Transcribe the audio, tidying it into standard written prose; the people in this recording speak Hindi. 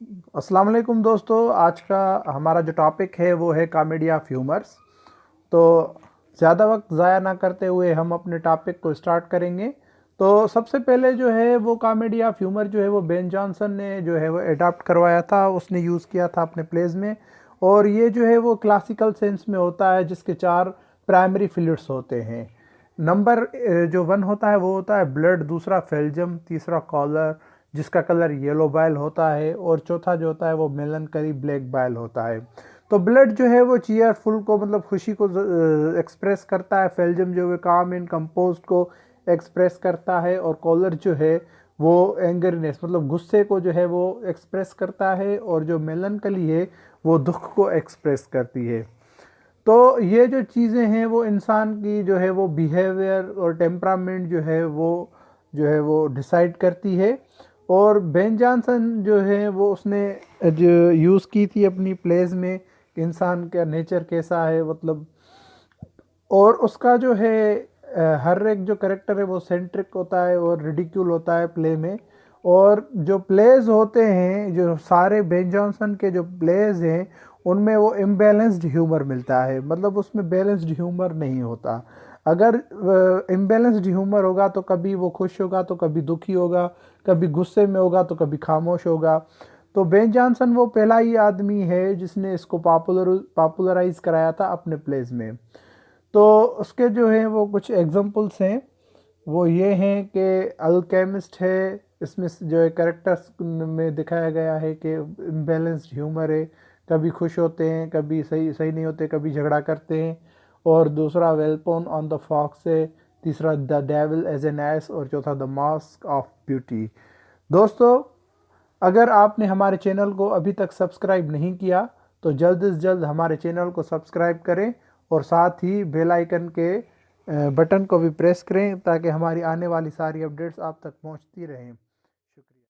अस्सलाम वालेकुम दोस्तों। आज का हमारा जो टॉपिक है वो है कॉमेडी ऑफ ह्यूमर्स। तो ज़्यादा वक्त ज़ाया ना करते हुए हम अपने टॉपिक को स्टार्ट करेंगे। तो सबसे पहले जो है वो कॉमेडी ऑफ ह्यूमर जो है वो बेन जॉनसन ने जो है वो एडाप्ट करवाया था, उसने यूज़ किया था अपने प्लेज में। और ये जो है वो क्लासिकल सेंस में होता है, जिसके चार प्राइमरी फिल्ड्स होते हैं। नंबर जो वन होता है वो होता है ब्लड, दूसरा फेल्जम, तीसरा कॉलर जिसका कलर येलो बाइल होता है, और चौथा जो होता है वो मेलनकली ब्लैक बाइल होता है। तो ब्लड जो है वो चीयरफुल को मतलब खुशी को एक्सप्रेस करता है, फेल्जम जो है काम इन कंपोज को एक्सप्रेस करता है, और कॉलर जो है वो एंगरनेस मतलब गुस्से को जो है वो एक्सप्रेस करता है, और जो मेलनकली है वो दुख को एक्सप्रेस करती है। तो ये जो चीज़ें हैं वो इंसान की जो है वो बिहेवियर और टेम्परामेंट जो है वो डिसाइड करती है। और बेन जॉनसन जो है वो उसने जो यूज़ की थी अपनी प्लेज में, इंसान का नेचर कैसा है मतलब। और उसका जो है हर एक जो करेक्टर है वो सेंट्रिक होता है और रिडिक्यूल होता है प्ले में। और जो प्लेज होते हैं, जो सारे बेन जॉनसन के जो प्लेज हैं, उनमें वो इम्बैलेंस्ड ह्यूमर मिलता है, मतलब उसमें बैलेंस्ड ह्यूमर नहीं होता। अगर इम्बैलेंस्ड ह्यूमर होगा तो कभी वो खुश होगा तो कभी दुखी होगा, कभी गुस्से में होगा तो कभी खामोश होगा। तो बेन जॉनसन वो पहला ही आदमी है जिसने इसको पॉपुलराइज कराया था अपने प्लेज में। तो उसके जो है वो कुछ एग्जांपल्स हैं, वो ये हैं कि अल्केमिस्ट है। इसमें जो है करेक्टर्स में दिखाया गया है कि इम्बैलेंस्ड ह्यूमर है, कभी खुश होते हैं, कभी सही सही नहीं होते, कभी झगड़ा करते हैं। और दूसरा वेलपोन ऑन द फॉक्स है, तीसरा the devil age N S, और चौथा द मास्क ऑफ ब्यूटी। दोस्तों, अगर आपने हमारे चैनल को अभी तक सब्सक्राइब नहीं किया तो जल्द से जल्द हमारे चैनल को सब्सक्राइब करें, और साथ ही बेल आइकन के बटन को भी प्रेस करें ताकि हमारी आने वाली सारी अपडेट्स आप तक पहुंचती रहें।